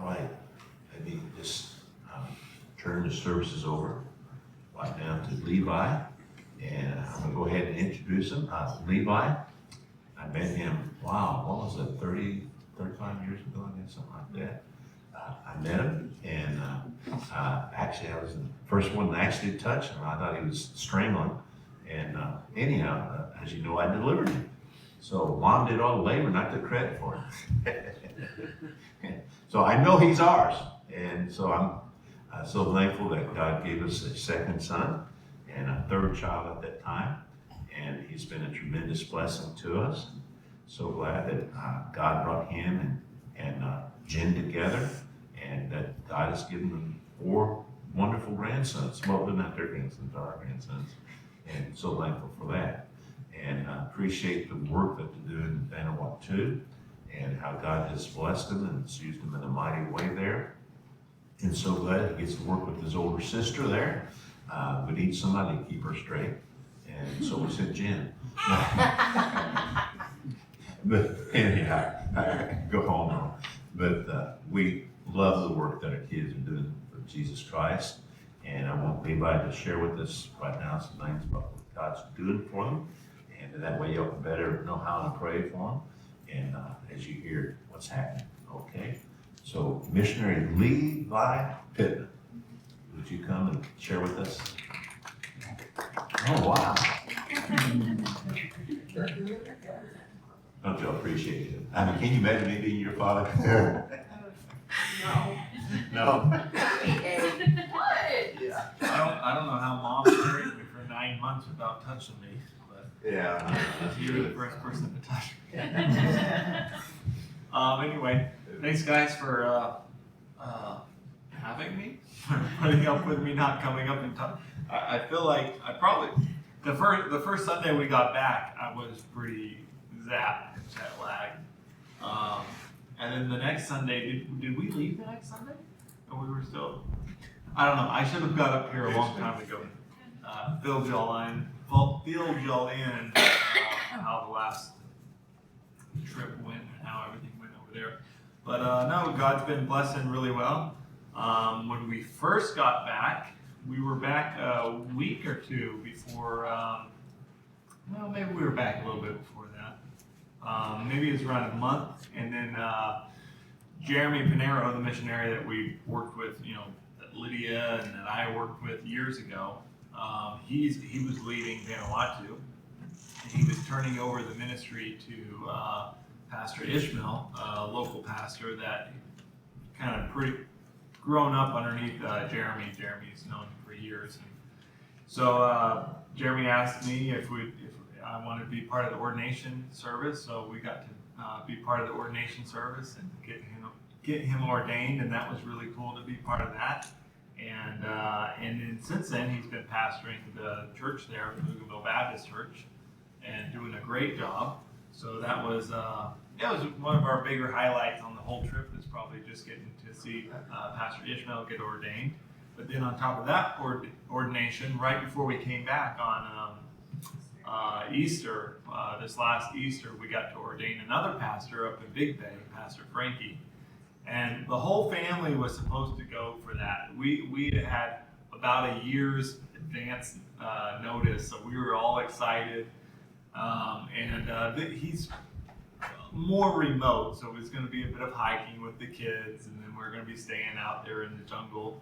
All right, let me just turn the services over right now to Levi, and I'm going to go ahead and introduce him. Levi, I met him, wow, what was it, 35 years ago, I guess, something like that. I met him, and actually I was the first one to actually touch him. I thought he was strangling, and anyhow, as you know, I delivered him. So Mom did all the labor, and I took credit for it. So I know he's ours, and so I'm so thankful that God gave us a second son and a third child at that time, and he's been a tremendous blessing to us. So glad that God brought him and Jen together, and that God has given them 4 wonderful grandsons. Well, they're not their grandsons, they're our grandsons, and so thankful for that. And appreciate the work that they're doing in Vanuatu, and how God has blessed him and has used him in a mighty way there. And so glad he gets to work with his older sister there. We need somebody to keep her straight. And so we said Jen. But anyhow, I can go home now. But we love the work that our kids are doing for Jesus Christ. And I want Levi to share with us right now some things about what God's doing for them. And that way you'll better know how to pray for them. And as you hear what's happening, okay? So, Missionary Levi Pitman, would you come and share with us? Oh, wow. Don't you appreciate it? I mean, can you imagine me being your father? No. No? What? Yeah. I don't know how Mom carried me for 9 months without touching me, but Yeah. you're the first person to touch me. Anyway, thanks guys for having me, putting up with me not coming up and talk. I feel like I probably the first Sunday we got back, I was pretty zapped and jet lagged. And then the next Sunday, did we leave the next Sunday? And we were still, I don't know. I should have got up here a long time ago. Filled y'all in how the last trip went and how everything went over there. But no, God's been blessing really well. When we first got back, we were back a week or two before, well, maybe we were back a little bit before that. Maybe it was around a month. And then Jeremy Pinero, the missionary that we worked with, you know, that Lydia and that I worked with years ago, he was leading Vanuatu. He was turning over the ministry to Pastor Ishmael, a local pastor that kind of pretty grown up underneath Jeremy. Jeremy's known him for years. And so Jeremy asked me if I wanted to be part of the ordination service. So we got to be part of the ordination service and get him ordained, and that was really cool to be part of that. And then since then he's been pastoring the church there, the Luganville Baptist Church, and doing a great job. So that was one of our bigger highlights on the whole trip, is probably just getting to see Pastor Ishmael get ordained. But then on top of that ordination, right before we came back on Easter, this last Easter, we got to ordain another pastor up in Big Bay, Pastor Frankie. And the whole family was supposed to go for that. We had about a year's advance notice, so we were all excited. He's more remote, so it's going to be a bit of hiking with the kids, and then we're going to be staying out there in the jungle.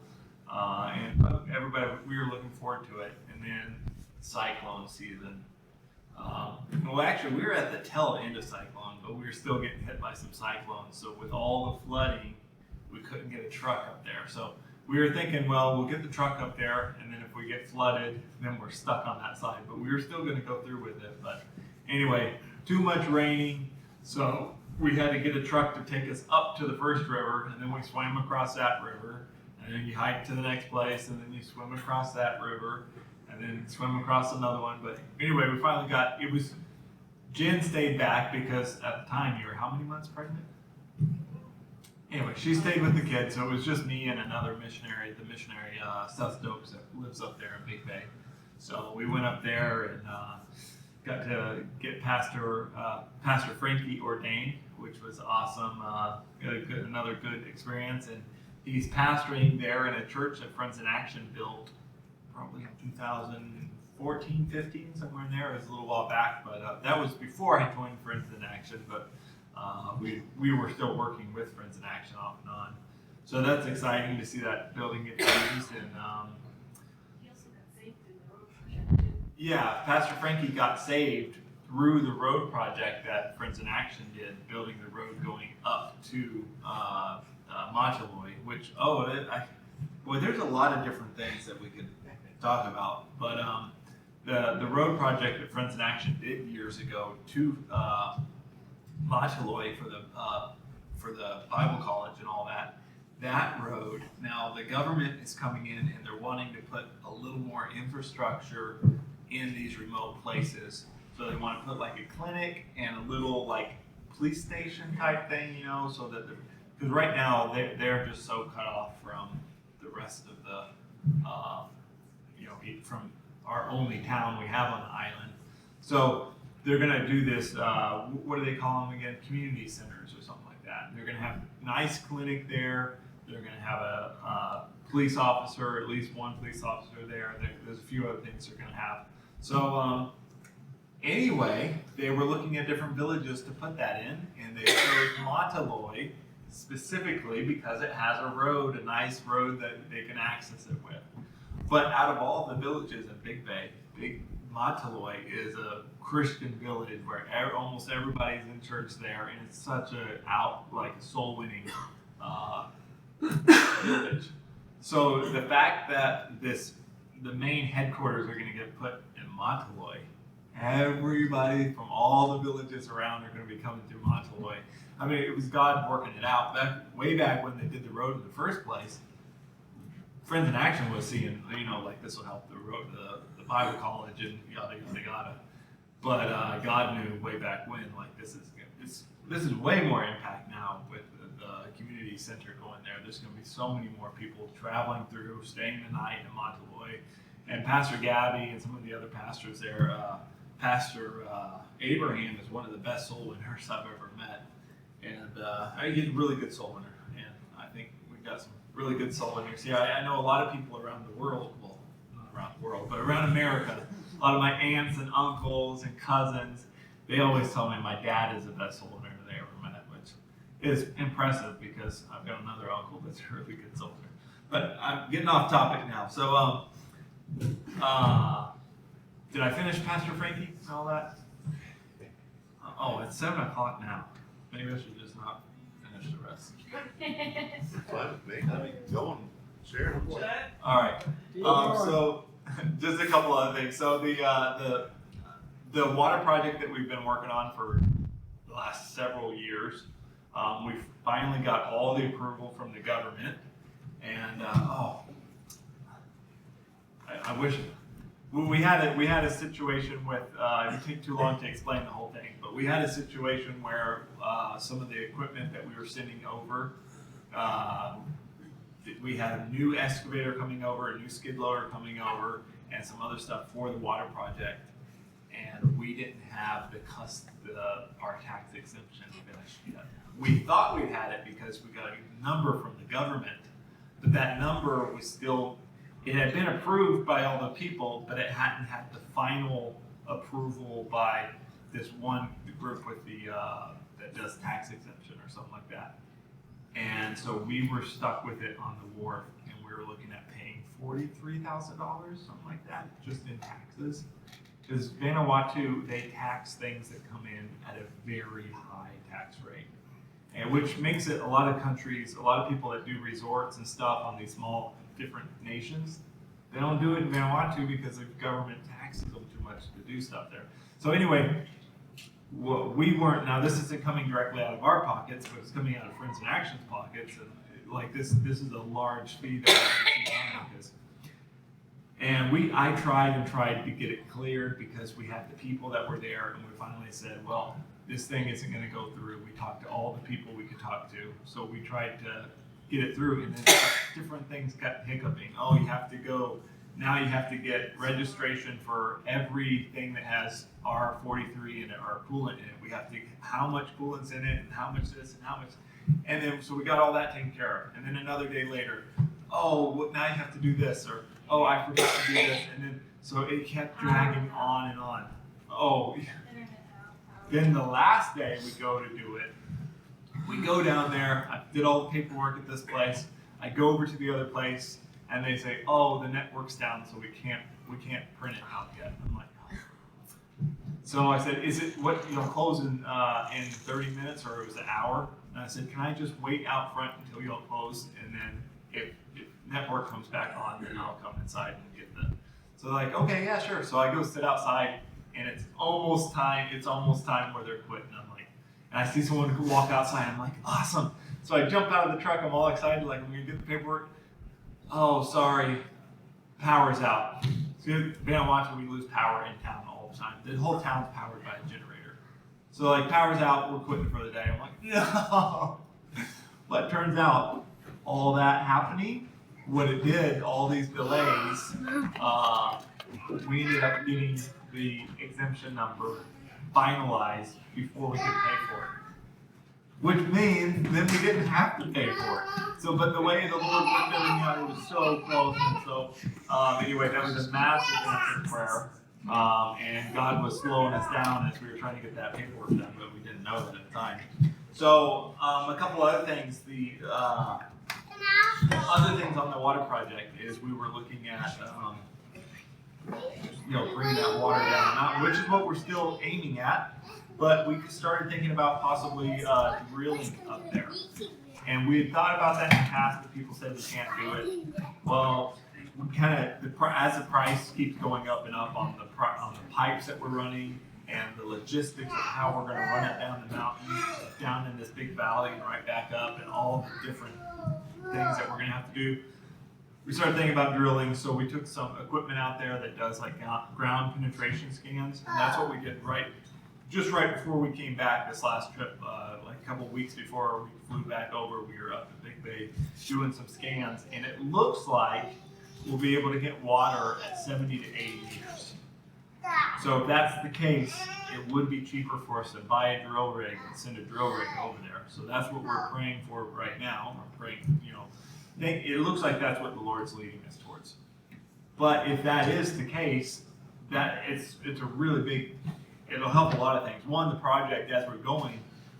And everybody, we were looking forward to it. And then cyclone season. Well, actually, we were at the tail end of cyclone, but we were still getting hit by some cyclones. So with all the flooding, we couldn't get a truck up there. So we were thinking, well, we'll get the truck up there, and then if we get flooded, then we're stuck on that side. But we were still going to go through with it. But anyway, too much raining, so we had to get a truck to take us up to the first river, and then we swam across that river, and then you hike to the next place, and then you swim across that river, and then swim across another one. But anyway, we finally Jen stayed back because at the time you were how many months pregnant? Anyway, she stayed with the kids, so it was just me and another missionary, the missionary Seth Stokes that lives up there in Big Bay. So we went up there, got to get Pastor Frankie ordained, which was awesome. Another good experience, and he's pastoring there in a church that Friends in Action built probably in 2014, 15, somewhere in there. It was a little while back, but that was before I joined Friends in Action. But we were still working with Friends in Action off and on, so that's exciting to see that building get used. And yeah, Pastor Frankie got saved through the road project that Friends in Action did, building the road going up to Montaloy, which, boy, there's a lot of different things that we could talk about. But the road project that Friends in Action did years ago to Montaloy for the Bible college and all that, that road, now the government is coming in and they're wanting to put a little more infrastructure in these remote places. So they want to put like a clinic and a little like police station type thing, so that because right now they're just so cut off from the rest of the, from our only town we have on the island. So they're going to do this, what do they call them again? Community centers or something like that. They're going to have a nice clinic there. They're going to have a police officer, at least one police officer there. There's a few other things they're going to have. So anyway, they were looking at different villages to put that in, and they chose Montaloy specifically because it has a road, a nice road that they can access it with. But out of all the villages in Big Bay, Montaloy is a Christian village where almost everybody's in church there, and it's such a soul-winning village. So the fact that the main headquarters are going to get put in Montaloy, everybody from all the villages around are going to be coming through Montaloy. I mean, it was God working it out. Way back when they did the road in the first place, Friends in Action was seeing, like this will help the road, the Bible college, and yada yada yada. But God knew way back when, like this is way more impact now with the community center going there. There's going to be so many more people traveling through, staying the night in Montaloy, and Pastor Gabby and some of the other pastors there. Pastor Abraham is one of the best soul winners I've ever met, and he's a really good soul winner. And I think we've got some really good soul winners. Yeah, I know a lot of people around the world. Well, not around the world, but around America. A lot of my aunts and uncles and cousins, they always tell me my dad is the best soul winner they ever met, which is impressive because I've got another uncle that's a really good soul winner. But I'm getting off topic now. So, did I finish Pastor Frankie and all that? Oh, it's 7 o'clock now. Maybe I should just not finish the rest. Fine with me. I mean, go and share. All right. So, just a couple other things. So the water project that we've been working on for the last several years, we've finally got all the approval from the government, and I wish we had a situation with it would take too long to explain the whole thing, but we had a situation where some of the equipment that we were sending over. We had a new excavator coming over, a new skid loader coming over, and some other stuff for the water project. And we didn't have our tax exemption finished yet. We thought we had it because we got a number from the government, but that number was still, it had been approved by all the people, but it hadn't had the final approval by this one group with that does tax exemption or something like that. And so we were stuck with it on the wharf, and we were looking at paying $43,000, something like that, just in taxes. Because Vanuatu, they tax things that come in at a very high tax rate, and which makes it a lot of countries, a lot of people that do resorts and stuff on these small different nations, they don't do it in Vanuatu because the government taxes them too much to do stuff there. So anyway, we weren't, now this isn't coming directly out of our pockets, but it's coming out of Friends in Action's pockets, and like this is a large fee that we have to because, and I tried to get it cleared because we had the people that were there, and we finally said, well, this thing isn't going to go through. We talked to all the people we could talk to, so we tried to get it through, and then different things kept hiccuping. Oh, you have to go Now you have to get registration for everything that has R43 in it or coolant in it. We have to get how much coolant's in it and how much this and how much. And then, so we got all that taken care of. And then another day later, oh, well, now you have to do this, or, oh, I forgot to do this. And then, so it kept dragging on and on. Oh, then the last day we go to do it, we go down there, I did all the paperwork at this place, I go over to the other place, and they say, oh, the network's down, so we can't print it out yet. I'm like, oh. So I said, is it close in 30 minutes or it was an hour? And I said, can I just wait out front until y'all close, and then if network comes back on, then I'll come inside and get the. So they're like, okay, yeah, sure. So I go sit outside, and it's almost time where they're quitting. I'm like, and I see someone who walk outside. I'm like, awesome. So I jump out of the truck. I'm all excited, like I'm gonna get the paperwork. Oh, sorry, power's out. So Vanuatu, we lose power in town all the time. The whole town's powered by a generator. So like, power's out, we're quitting for the day. I'm like, no. But it turns out, all that happening, what it did, all these delays, we ended up getting the exemption number finalized before we could pay for it. Which means then we didn't have to pay for it. So, but the way the Lord worked everything out, it was so close. And so, anyway, that was a massive answered prayer. And God was slowing us down as we were trying to get that paperwork done, but we didn't know that at the time. So, a couple other things. The other things on the water project is we were looking at, bringing that water down the mountain, which is what we're still aiming at. But we started thinking about possibly drilling up there. And we had thought about that in the past, but people said we can't do it. Well, we as the price keeps going up and up on the pipes that we're running and the logistics of how we're going to run it down the mountain, down in this big valley and right back up, and all the different things that we're going to have to do, we started thinking about drilling. So we took some equipment out there that does like ground penetration scans, and that's what we did just right before we came back this last trip, like a couple of weeks before we flew back over. We were up at Big Bay doing some scans, and it looks like we'll be able to get water at 70 to 80 meters. So if that's the case, it would be cheaper for us to buy a drill rig and send a drill rig over there. So that's what we're praying for right now. We're praying, it looks like that's what the Lord's leading us towards. But if that is the case, that it's a really big. It'll help a lot of things. One, the project, as we're going,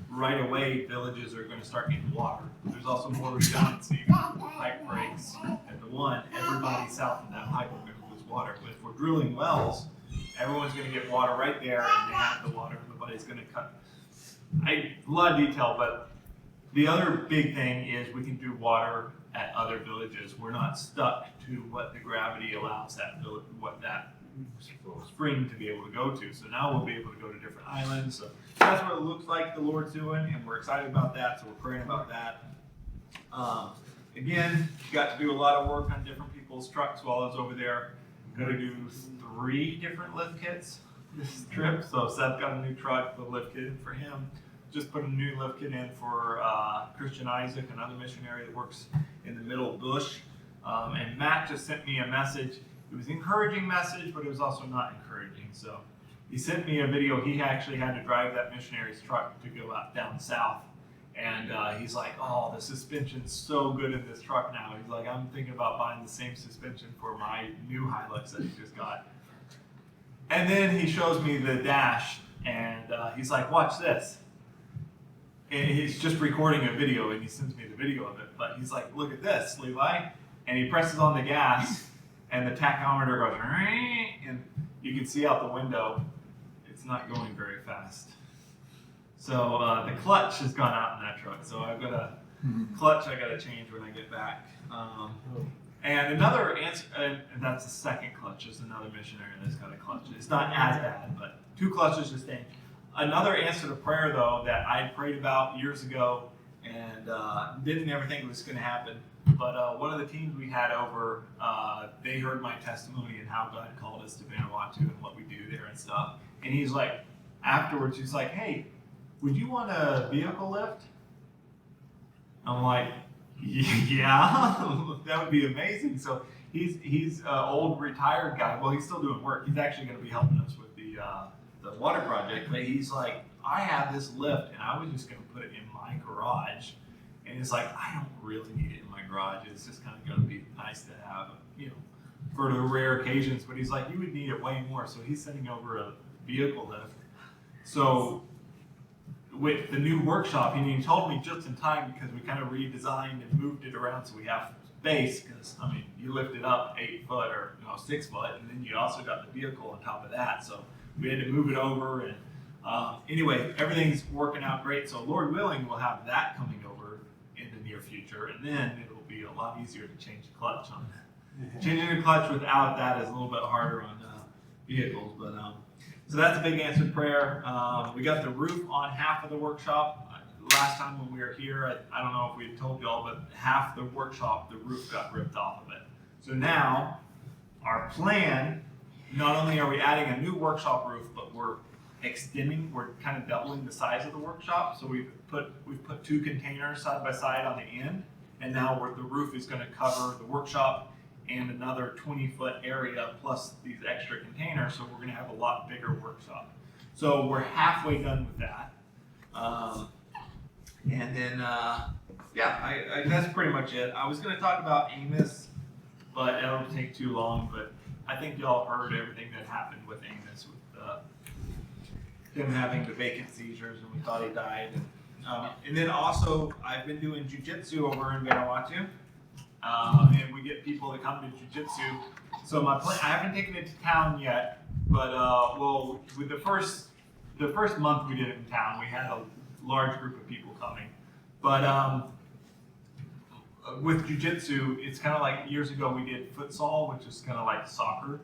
right away, villages are going to start getting water. There's also more redundancy. If the pipe breaks at the one, everybody south of that pipe are going to lose water. But if we're drilling wells, everyone's going to get water right there, and they have the water. Nobody's going to cut. A lot of detail, but the other big thing is we can do water at other villages. We're not stuck to what the gravity allows that village, what that spring to be able to go to. So now we'll be able to go to different islands. So that's what it looks like the Lord's doing, and we're excited about that. So we're praying about that. Again, got to do a lot of work on different people's trucks while I was over there. Going to do 3 different lift kits this trip. So Seth got a new truck, the lift kit for him. Just put a new lift kit in for Christian Isaac, another missionary that works in the middle bush. And Matt just sent me a message. It was an encouraging message, but it was also not encouraging. So he sent me a video. He actually had to drive that missionary's truck to go out down south. And he's like, oh, the suspension's so good in this truck now. He's like, I'm thinking about buying the same suspension for my new Hilux that he just got. And then he shows me the dash, and he's like, watch this. And he's just recording a video, and he sends me the video of it. But he's like, look at this, Levi. And he presses on the gas, and the tachometer goes, and you can see out the window, it's not going very fast. So the clutch has gone out in that truck. So I've got a clutch I got to change when I get back. And another answer, and that's the second clutch, is another missionary that's got a clutch. It's not as bad, but 2 clutches just staying. Another answer to prayer, though, that I prayed about years ago and didn't ever think it was going to happen. But one of the teams we had over, they heard my testimony and how God called us to Vanuatu and what we do there and stuff. And he's like, afterwards, he's like, hey, would you want a vehicle lift? I'm like, Yeah, that would be amazing. So he's an old retired guy. Well, he's still doing work. He's actually going to be helping us with the water project. But he's like, I have this lift, and I was just going to put it in my garage. And it's like, I don't really need it in my garage. It's just kind of going to be nice to have, for the rare occasions. But he's like, you would need it way more. So he's sending over a vehicle lift. So with the new workshop, and he told me just in time because we kind of redesigned and moved it around so we have space. Because I mean, you lift it up 8 foot or 6 foot, and then you also got the vehicle on top of that. So we had to move it over, and anyway, everything's working out great. So Lord willing, we'll have that coming over in the near future, and then it'll be a lot easier to change the clutch on that. Changing the clutch without that is a little bit harder on vehicles, but. So that's a big answered prayer. We got the roof on half of the workshop. Last time when we were here, I don't know if we told y'all, but half the workshop, the roof got ripped off of it. So now, our plan, not only are we adding a new workshop roof, but we're kind of doubling the size of the workshop. So we've put 2 containers side by side on the end, and now the roof is going to cover the workshop and another 20-foot area plus these extra containers, so we're going to have a lot bigger workshop. So we're halfway done with that. And then, that's pretty much it. I was going to talk about Amos, but it'll take too long, but I think y'all heard everything that happened with Amos, with him having the vacant seizures, and we thought he died. And then also, I've been doing jiu-jitsu over in Vanuatu. And we get people that come to jiu-jitsu. So my plan, I haven't taken it to town yet, but with the first month we did it in town, we had a large group of people coming. But with jiu-jitsu, it's kind of like years ago we did futsal, which is kind of like soccer,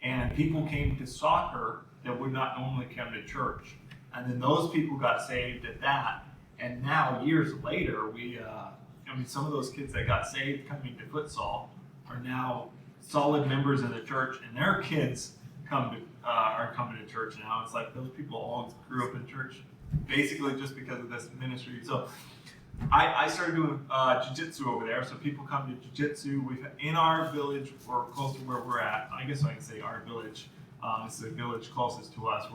and people came to soccer that would not normally come to church, and then those people got saved at that. And now years later, some of those kids that got saved coming to futsal are now solid members of the church, and their kids are coming to church now. It's like those people all grew up in church basically just because of this ministry. So I started doing jiu-jitsu over there. So people come to jiu-jitsu. In our village, or close to where we're at, I guess I can say our village. It's the village closest to us.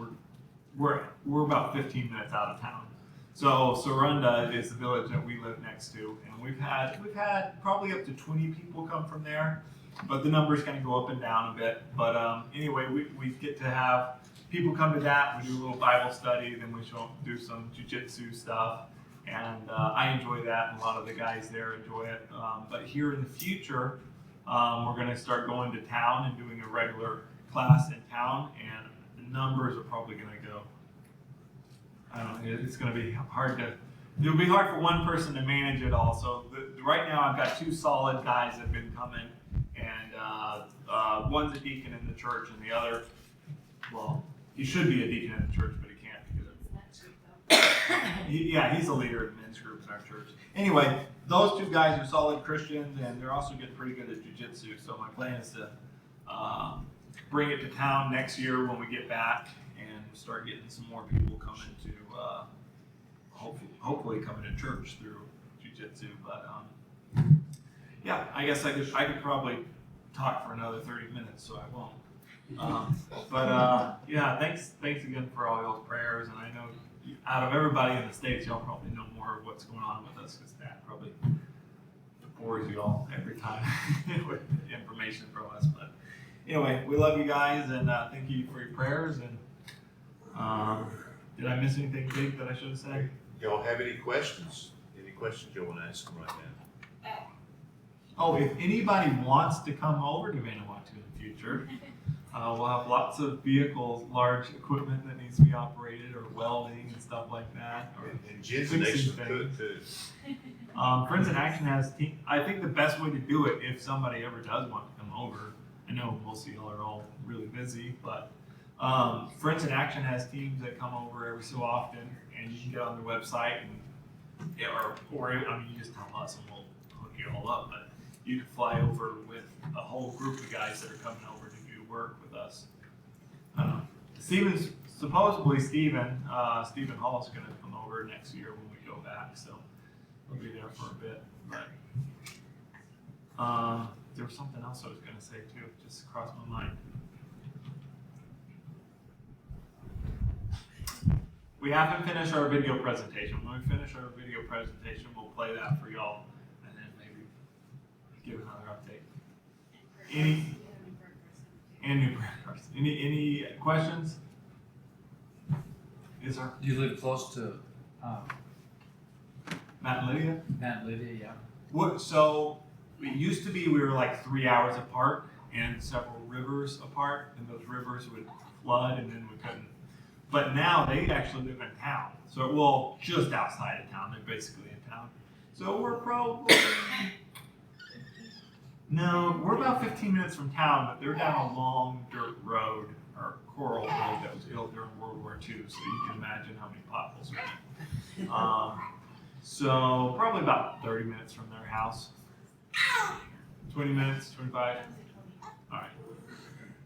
We're about 15 minutes out of town. So Sorunda is the village that we live next to, and we've had probably up to 20 people come from there, but the numbers kind of go up and down a bit. But anyway, we get to have people come to that. We do a little Bible study, then we do some jiu-jitsu stuff, and I enjoy that, and a lot of the guys there enjoy it. But here in the future, we're going to start going to town and doing a regular class in town, and the numbers are probably going to go. I don't know, it's going to be it'll be hard for one person to manage it all. So right now I've got 2 solid guys that have been coming, and one's a deacon in the church, and the other, well, he should be a deacon in the church, but he can't because he's a leader of the men's group in our church. Anyway, those 2 guys are solid Christians, and they're also getting pretty good at jiu-jitsu. So my plan is to bring it to town next year when we get back, and start getting some more people coming to, hopefully coming to church through jiu-jitsu. But I guess I could probably talk for another 30 minutes, so I won't. Thanks again for all y'all's prayers, and I know out of everybody in the States, y'all probably know more of what's going on with us, because that probably bores you all every time with information from us. But anyway, we love you guys, and thank you for your prayers. And did I miss anything big that I should have said? Y'all have any questions? Any questions you want to ask them right now? Oh, if anybody wants to come over to Vanuatu in the future, we'll have lots of vehicles, large equipment that needs to be operated, or welding and stuff like that. And Jen's nation could too. Friends in Action has team. I think the best way to do it, if somebody ever does want to come over, I know most of y'all are all really busy, but Friends in Action has teams that come over every so often, and you can get on their website, and you just tell us and we'll hook you all up. But you can fly over with a whole group of guys that are coming over to do work with us. Supposedly Stephen Hall is going to come over next year when we go back, so we'll be there for a bit. But there was something else I was going to say too, just crossed my mind. We haven't finished our video presentation. When we finish our video presentation, we'll play that for y'all, and then maybe give another update. Any prayer cards? Any questions? Is there? Do you live close to Matt and Lydia? Matt and Lydia? Yeah. What? So it used to be we were like 3 hours apart and several rivers apart, and those rivers would flood, and then we couldn't. But now they actually live in town, so well, just outside of town. They're basically in town. So we're probably we're about 15 minutes from town, but they're down a long dirt road or coral road that was built during World War II. So you can imagine how many potholes we had. So probably about 30 minutes from their house. 20 minutes, 25. All right.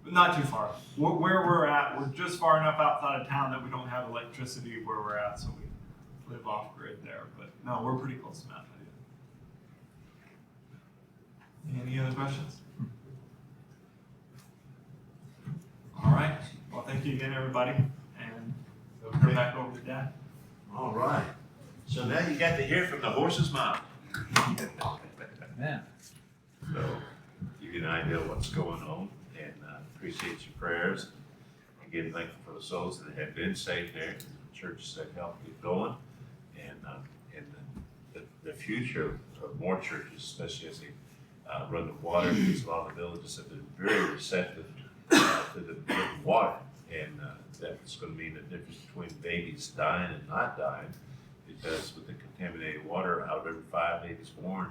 But not too far. Where we're at, we're just far enough outside of town that we don't have electricity where we're at, so we live off grid there. But no, we're pretty close to Mount Lydia. Any other questions? All right. Well, thank you again, everybody. And we'll turn back over to Dad. All right. So now you got to hear from the horse's mouth. Man. So, give you an idea of what's going on, and appreciate your prayers. Again, thankful for the souls that have been saved there, the churches that helped get going, and the future of more churches, especially as they run the water, because a lot of the villages have been very receptive to the water, and that's going to mean the difference between babies dying and not dying, because with the contaminated water, out of every 5 babies born,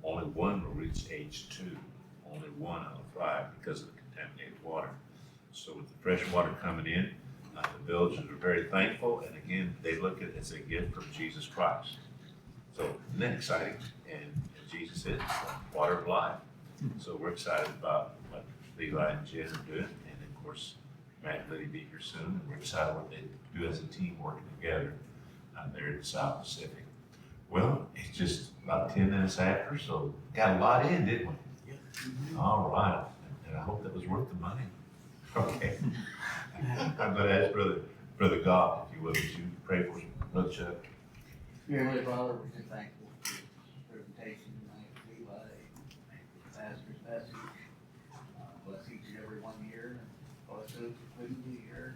only one will reach age 2. Only 1 out of 5 because of the contaminated water. So with the fresh water coming in, the villagers are very thankful, and again, they look at it as a gift from Jesus Christ. So isn't that exciting? And Jesus is the water of life. So we're excited about what Levi and Jen are doing, and of course, Matt and Liddy be here soon, and we're excited what they do as a team working together there in the South Pacific. Well, it's just about 10 minutes after, so got a lot in, didn't we? Yeah. All right, and I hope that was worth the money. Okay. I'm going to ask Brother Goff, if you would you pray for us, Brother Chuck? Dear Heavenly Father, we're just thankful for this presentation tonight, Levi, the pastor's message. Bless each and every one here, and bless those who couldn't be here.